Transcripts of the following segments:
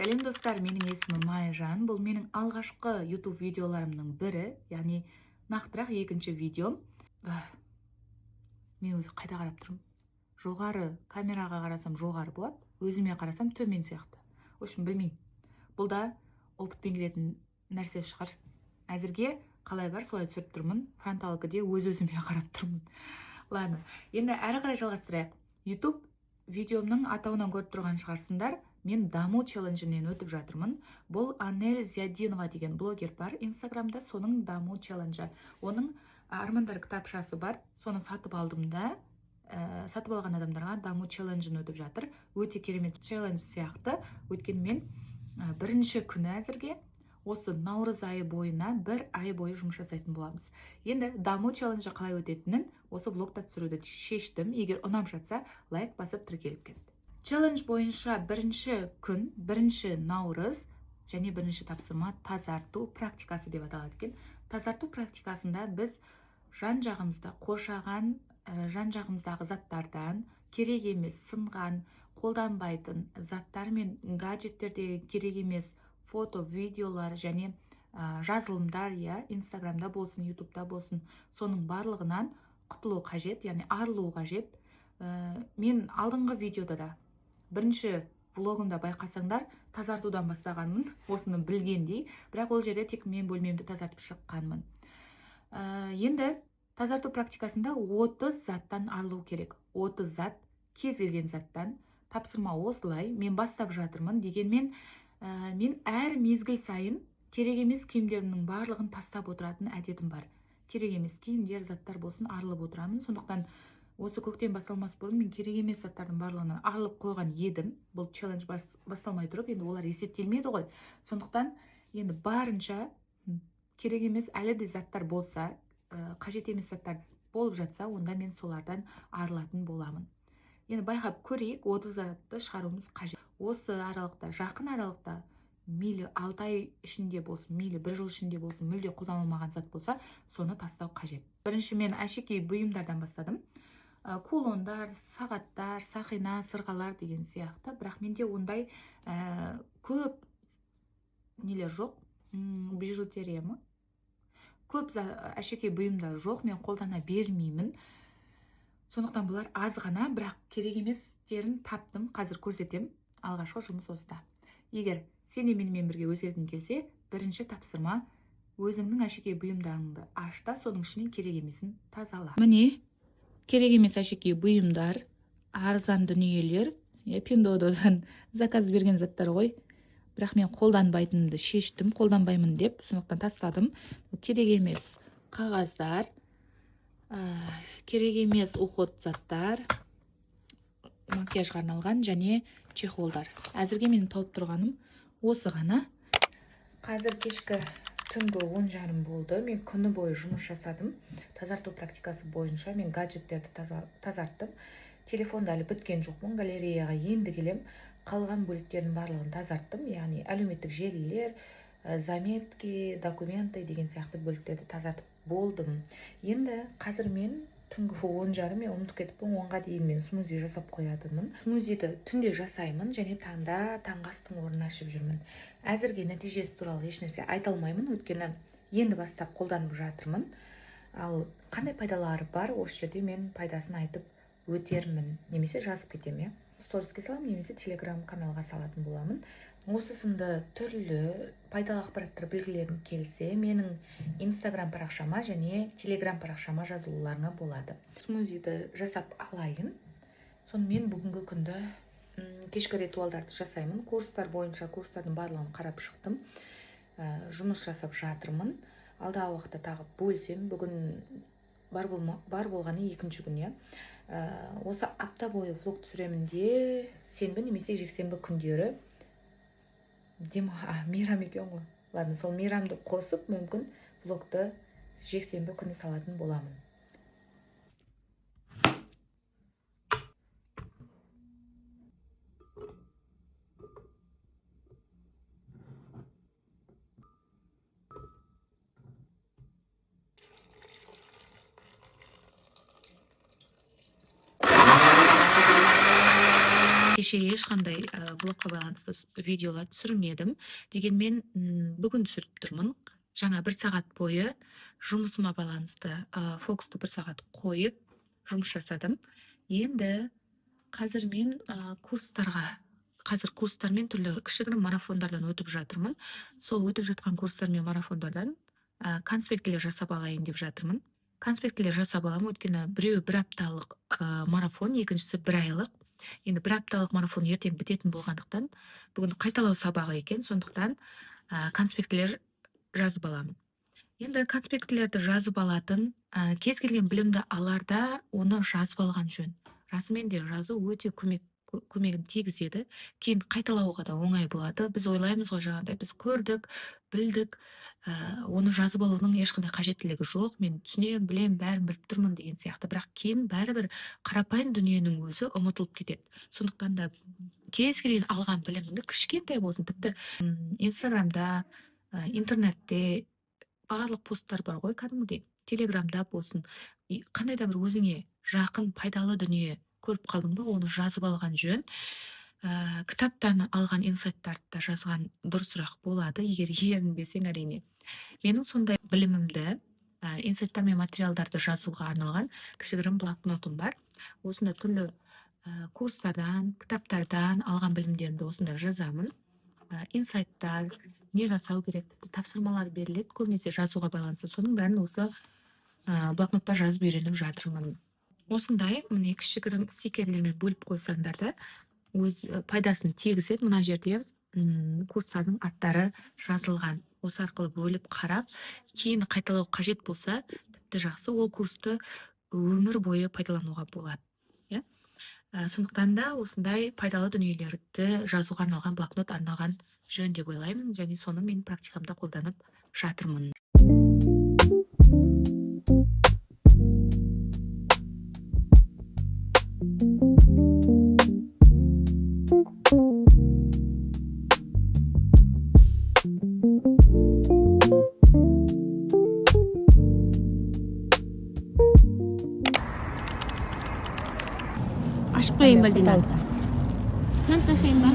Сәлем достар, менің есімім Майжан. Бұл менің алғашқы YouTube видеоларымның бірі, яғни нақтырақ екінші видеом. Мен өзі қайда қарап тұрмын? Жоғары, камераға қарасам жоғары болады, өзіме қарасам төмен сияқты. В общем, білмеймін. Бұл да опытпен келетін нәрсе шығар. Әзірге қалай бар, солай түсіріп тұрмын. Фронталкіде өз-өзіме қарап тұрмын. Ладно, енді әрі қарай жалғастырайық. YouTube видеомның атауынан көріп тұрған шығарсыңдар. Мен даму челленджінен өтіп жатырмын. Бұл Анель Зиядинова деген блогер бар Инстаграмда, соның даму челленджі. Оның армандар кітапшасы бар. Соны сатып алдым да, сатып алған адамдарға даму челленджін өтіп жатыр. Өте керемет челлендж сияқты. Өйткені мен бірінші күні әзірге осы наурыз айы бойына бір ай бойы жұмыс жасайтын боламыз. Енді даму челленджі қалай өтетінін осы влогта түсіруді шештім. Егер ұнап жатса, лайк басып тіркеліп кетті. Челлендж бойынша бірінші күн, бірінші наурыз және бірінші тапсырма тазарту практикасы деп аталады екен. Тазарту практикасында біз жан-жағымызда қоршаған жан-жағымыздағы заттардан керек емес сынған, қолданбайтын заттар мен гаджеттердегі керек емес фото, видеолар және жазылымдар, Инстаграмда болсын, Ютубта болсын, соның барлығынан құтылу қажет, яғни арылу қажет. Мен алдыңғы видеода да бірінші влогымда байқасаңдар, тазартудан бастағанмын, осыны білгендей, бірақ ол жерде тек мен бөлмемді тазартып шыққанмын. Енді тазарту практикасында 30 заттан арылу керек. 30 зат, кез келген заттан. Тапсырма осылай, мен бастап жатырмын дегенмен, мен әр мезгіл сайын керек емес киімдерімнің барлығын тастап отыратын әдетім бар. Керек емес киімдер, заттар болсын, арылып отырамын. Сондықтан осы көктем басталмас бұрын мен керек емес заттардың барлығынан арылып қойған едім. Бұл челлендж басталмай тұрып, енді олар есептелмеді ғой. Сондықтан енді барынша керек емес әлі де заттар болса, қажет емес заттар болып жатса, онда мен солардан арылатын боламын. Енді байқап көрейік, 30 затты шығаруымыз қажет. Осы аралықта, жақын аралықта, мейлі 6 ай ішінде болсын, мейлі 1 жыл ішінде болсын, мүлде қолданылмаған зат болса, соны тастау қажет. Бірінші мен әшекей бұйымдардан бастадым. Кулондар, сағаттар, сақина, сырғалар деген сияқты. Бірақ менде ондай көп нелер жоқ, бижутерия ма? Көп әшекей бұйымдар жоқ, мен қолдана бермеймін. Сондықтан бұлар аз ғана, бірақ керек еместерін таптым, қазір көрсетем. Алғашқы жұмыс осыда. Егер сен де менімен бірге өзгергің келсе, бірінші тапсырма өзіңнің әшекей бұйымдарыңды аш та, соның ішінен керек емесін тазала. Міне, керек емес әшекей бұйымдар, арзан дүниелер, Пиндододан заказ берген заттар ғой. Бірақ мен қолданбайтынымды шештім, қолданбаймын деп, сондықтан тастадым. Керек емес қағаздар, керек емес уход заттар, макияжға арналған және чехолдар. Әзірге менің тауып тұрғаным осы ғана. Қазір кешкі түнгі 10:30 болды. Мен күні бойы жұмыс жасадым. Тазарту практикасы бойынша мен гаджеттерді тазарттым. Телефонда әлі біткен жоқпын. Галереяға енді келем. Қалған бөліктердің барлығын тазарттым. Яғни әлеуметтік желілер, заметки, документы деген сияқты бөліктерді тазартып болдым. Енді қазір мен түнгі 10:30 мен ұмытып кетіппін, 10-ға дейін мен смузи жасап қоятынмын. Смузиді түнде жасаймын және таңда таңғы астың орнын ашып жүрмін. Әзірге нәтижесі туралы ешнәрсе айта алмаймын, өйткені енді бастап қолданып жатырмын. Ал қандай пайдалары бар, осы жерде мен пайдасын айтып өтермін, немесе жазып кетем. Сториске салам, немесе Телеграм каналға салатын боламын. Осы сынды түрлі пайдалы ақпараттар білгілерің келсе, менің Инстаграм парақшама және Телеграм парақшама жазылуларыңа болады. Смузиді жасап алайын. Сонымен бүгінгі күнді кешкі ритуалдарды жасаймын. Курстар бойынша курстардың барлығын қарап шықтым. Жұмыс жасап жатырмын. Алдағы уақытта тағы бөлсем, бүгін бар болғаны екінші күн. Осы апта бойы влог түсіремін де, сенбі немесе жексенбі күндері мейрам екен ғой. Ладно, сол мейрамды қосып, мүмкін влогты жексенбі күні салатын боламын. кеше ешқандай блогқа байланысты видеолар түсірмедім. Дегенмен бүгін түсіріп тұрмын. Жаңа 1 сағат бойы жұмысыма байланысты фокусты 1 сағат қойып жұмыс жасадым. Енді қазір мен курстар мен түрлі кішігірім марафондардан өтіп жатырмын. Сол өтіп жатқан курстар мен марафондардан конспектілер жасап алайын деп жатырмын. Конспектілер жасап аламын, өйткені біреуі 1 апталық марафон, екіншісі 1 айлық. Енді 1 апталық марафон ертең бітетін болғандықтан, бүгін қайталау сабағы екен, сондықтан конспектілер жазып аламын. Енді конспектілерді жазып алатын, кез келген білімді аларда оны жазып алған жөн. Расымен де жазу өте көмегін тигізеді. Кейін қайталауға да оңай болады. Біз ойлаймыз ғой, жаңағыдай біз көрдік, білдік, оны жазып алудың ешқандай қажеттілігі жоқ. Мен түсінемін, білемін, бәрін біліп тұрмын деген сияқты. Бірақ кейін бәрібір қарапайым дүниенің өзі ұмытылып кетеді. Сондықтан да кез келген алған біліміңді кішкентай болсын, тіпті Инстаграмда, интернетте барлық посттар бар ғой, кәдімгідей. Телеграмда болсын, қандай да бір өзіңе жақын пайдалы дүние көріп қалдың ба, оны жазып алған жөн. Кітаптан алған инсайттарды да жазған дұрысырақ болады, егер ерінбесең әрине. Менің сондай білімімді, инсайттар мен материалдарды жазуға арналған кішігірім блокнотым бар. Осында түрлі курстардан, кітаптардан алған білімдерімді осында жазамын. Инсайттар, не жасау керек, тапсырмалар беріледі, көбінесе жазуға байланысты. Соның бәрін осы блокнотта жазып үйреніп жатырмын. Осындай міне кішігірім стикерлермен бөліп қойсаңдар да өз пайдасын тигізеді. Мына жерде курстардың аттары жазылған. Осы арқылы бөліп қарап, кейін қайталау қажет болса, тіпті жақсы, ол курсты өмір бойы пайдалануға болады. Сондықтан да осындай пайдалы дүниелерді жазуға арналған блокнот арналған жөн деп ойлаймын, және соны мен практикамда қолданып жатырмын. Ашып қойайын ба Дина? Нан ташайын ба?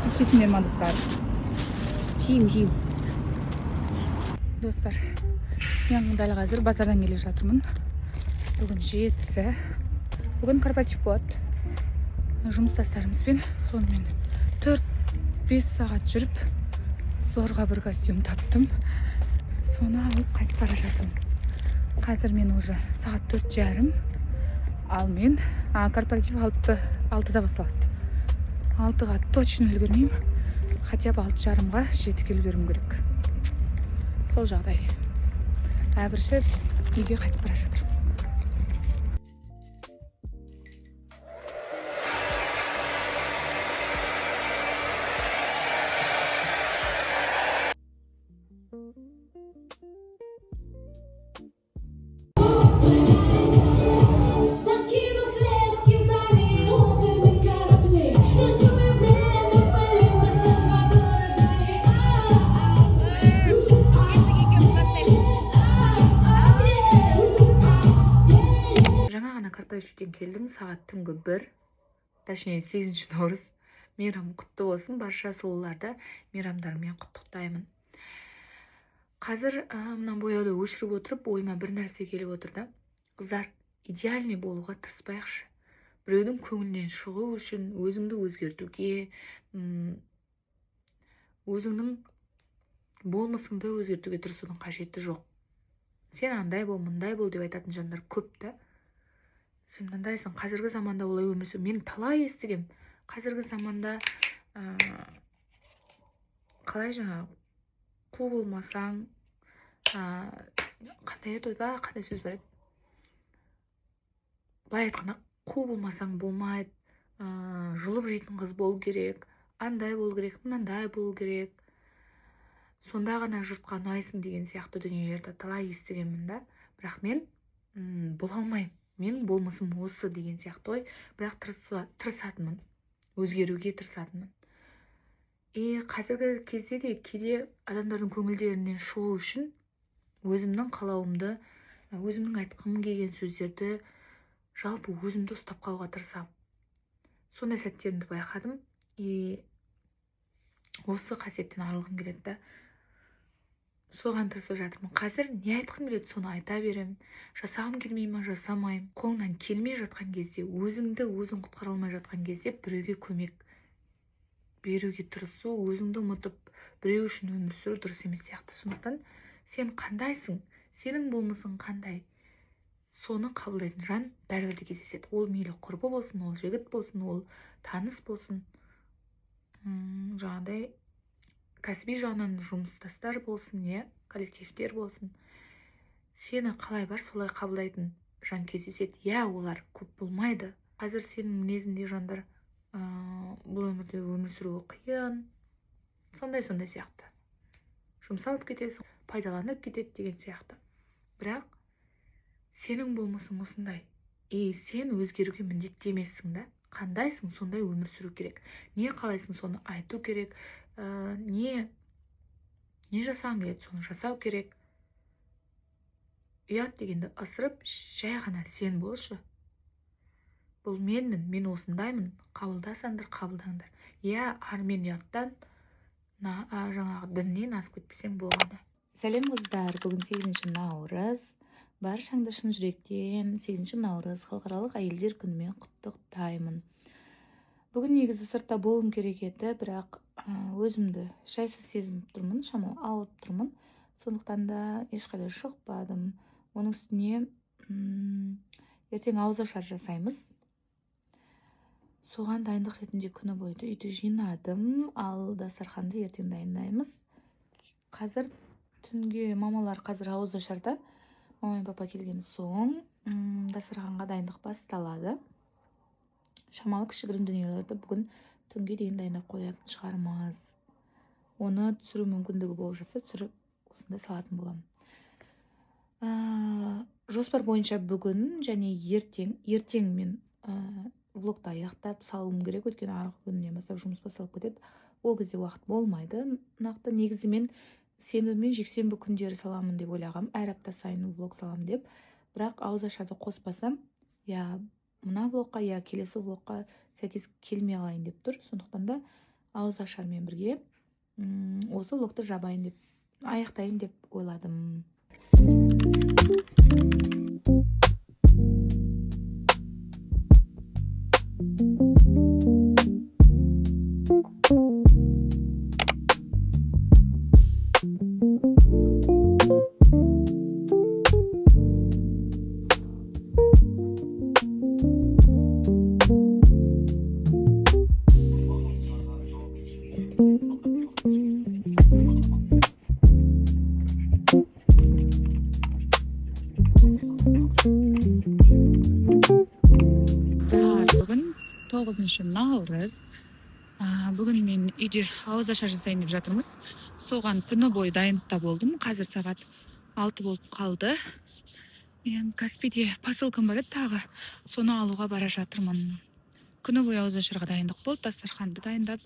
Түсесіңдер ма, достар? Жеймін. Достар, мен дәл қазір базардан келіп жатырмын. Бүгін 7-сі. Бүгін корпоратив болады. Жұмыстастарымызбен сонымен 4-5 сағат жүріп, зорға бір костюм таптым. Соны алып қайтып бара жатырмын. Қазір мен уже сағат 4:30, ал мен корпоратив 6-да басталады. 6-ға точно үлгермеймін, хотя бы 6:30-ға жетіп үлгерім керек. Сол жағдай. Әбірші үйге қайтып бара жатырмын. Корпоративтен келдім, сағат түнгі 1, точнее 8 наурыз. Мейрам құтты болсын, барша сұлуларды мейрамдарымен құттықтаймын. Қазір мына бояуды өшіріп отырып, ойыма бір нәрсе келіп отырды. Қыздар, идеальный болуға тырыспайықшы. Біреудің көңілінен шығу үшін өзіңді өзгертуге, өзіңнің болмысыңды өзгертуге тырысудың қажеті жоқ. Сен андай бол, мындай бол деп айтатын жандар көп та. Сен мындайсың, қазіргі заманда олай өмір сүр. Мен талай естігем. Қазіргі заманда қалай жаңа қу болмасаң, қандай сөз бар еді? Былай айтқанда, қу болмасаң болмайды, жұлып жейтін қыз болу керек, андай болу керек, мынандай болу керек. Сонда ғана жұртқа ұнайсың деген сияқты дүниелерді талай естігенмін да. Бірақ мен бола алмаймын. Мен болмысым осы деген сияқты ой, бірақ тырысатынмын, өзгеруге тырысатынмын. Қазіргі кезде де кейде адамдардың көңілдерінен шығу үшін өзімнің қалауымды, өзімнің айтқым келген сөздерді жалпы өзімді ұстап қалуға тырысамын. Сондай сәттерімді байқадым, и осы қасиеттен арылғым келеді да, соған тырысып жатырмын. Қазір не айтқым келеді, соны айта беремін. Жасағым келмей ма, жасамаймын. Қолыңнан келмей жатқан кезде, өзіңді өзің құтқара алмай жатқан кезде біреуге көмек беруге тырысу, өзіңді ұмытып біреу үшін өмір сүру дұрыс емес сияқты. Сондықтан сен қандайсың, сенің болмысың қандай, соны қабылдайтын жан бәрібір де кездеседі. Ол мейлі құрбы болсын, ол жігіт болсын, ол таныс болсын, жаңағыдай кәсіби жағынан жұмыстастар болсын, коллективтер болсын. Сені қалай бар солай қабылдайтын жан кездеседі. Олар көп болмайды. Қазір сенің мінезінде жандар бұл өмірде өмір сүруі қиын, сондай сияқты. Жұмсалып кетесің, пайдаланып кетеді деген сияқты. Бірақ сенің болмысың осындай. Сен өзгеруге міндетті емессің да. Қандайсың, сондай өмір сүру керек. Не қалайсың, соны айту керек. Не жасағың келеді, соны жасау керек. Ұят дегенді ысырып, жай ғана сен болшы. Бұл менмін, мен осындаймын. Қабылдасаңдар, қабылдаңдар. Ар мен ұяттан, жаңағы діннен асып кетпесең болғаны. Сәлем қыздар, бүгін 8 наурыз. Баршаңды шын жүректен 8 наурыз халықаралық әйелдер күнімен құттықтаймын. Бүгін негізі сыртта болуым керек еді, бірақ өзімді жайсыз сезініп тұрмын, шамалы ауырып тұрмын. Сондықтан да ешқайда шықпадым. Оның үстіне ертең ауызашар жасаймыз. Соған дайындық ретінде күні бойы үйді жинадым, ал дастарханды ертең дайындаймыз. Қазір түнге мамалар қазір ауызашарда. Мама мен папа келген соң дастарханға дайындық басталады. Шамалы кішігірім дүниелерді бүгін түнге дейін дайындап қоятын шығармыз. Оны түсіру мүмкіндігі болып жатса, түсіріп осында салатын боламын. Жоспар бойынша бүгін және ертең мен влогты аяқтап салуым керек, өйткені арғы күннен бастап жұмыс басталып кетеді. Ол кезде уақыт болмайды. Нақты негізі мен сенбі мен жексенбі күндері саламын деп ойлағам, әр апта сайын влог саламын деп. Бірақ ауызашарды қоспасам, мына влогқа, келесі влогқа сәйкес келмей қалайын деп тұр. Сондықтан да ауызашармен бірге осы влогты жабайын деп, аяқтайын деп ойладым. Бүгін 9 наурыз. Бүгін мен үйде ауызашар жасайын деп жатырмыз. Соған күні бойы дайындықта болдым. Қазір сағат 6 болып қалды. Мен Каспийде посылкам бар еді тағы. Соны алуға бара жатырмын. Күні бойы ауызашарға дайындық болды. Дастарханды дайындап,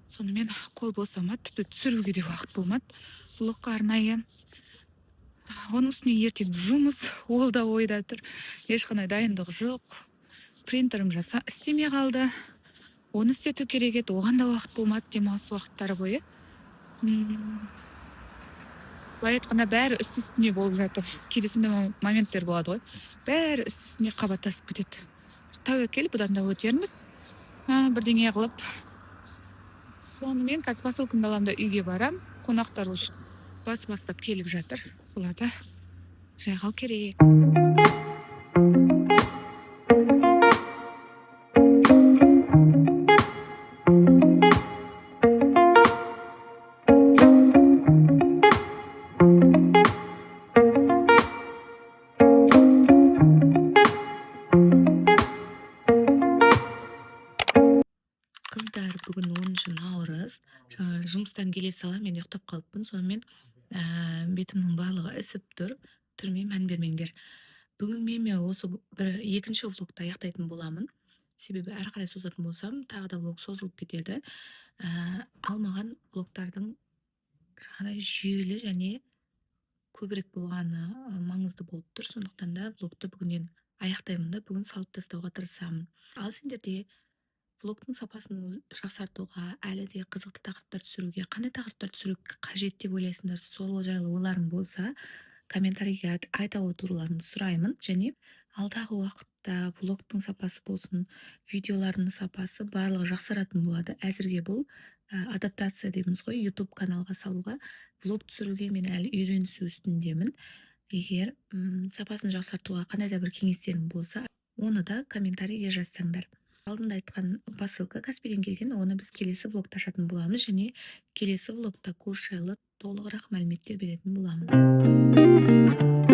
сонымен қол босамады. Тіпті түсіруге де уақыт болмады. Влогқа арнайы. Оның үстіне ертең жұмыс, ол да ойда тұр. Ешқандай дайындық жоқ. Принтерім істемей қалды. Оны істету керек еді, оған да уақыт болмады, демалыс уақыттары бойы. Былай айтқанда бәрі үсті-үстіне болып жатыр. Кейде сондай моменттер болады ғой. Бәрі үсті-үстіне қабаттасып кетеді. Тәуекел, бұдан да өтерміз. Бірдеңе қылып. Сонымен қазір посылкамды аламын да үйге барам. Қонақтар бастап келіп жатыр. Соларды жайғау керек. Қыздар, бүгін 10 наурыз. Жұмыстан келе сала мен ұйықтап қалыппын. Сонымен бетімнің барлығы ісіп тұр. Түрме мән бермеңдер. Бүгін мен осы екінші влогты аяқтайтын боламын. Себебі әрі қарай созатын болсам, тағы да влог созылып кетеді. Ал маған влогтардың жүйелі және көбірек болғаны маңызды болып тұр. Сондықтан да влогты бүгіннен аяқтаймын да бүгін салып тастауға тырысамын. Ал сендерде влогтың сапасын жақсартуға, әлі де қызықты тақырыптар түсіруге, қандай тақырыптар түсіру қажет деп ойлайсыңдар? Сол жайлы ойларың болса, комментарийге айта отыруларыңды сұраймын. Және алдағы уақытта влогтың сапасы болсын, видеолардың сапасы барлығы жақсаратын болады. Әзірге бұл адаптация дейміз ғой, YouTube каналға салуға, влог түсіруге мен әлі үйренісу үстіндемін. Егер сапасын жақсартуға қандай да бір кеңестерің болса, оны да комментарийге жазсаңдар. Алдында айтқан посылка Каспийден келген, оны біз келесі влогта ашатын боламыз, және келесі влогта курс жайлы толығырақ мәліметтер беретін боламын.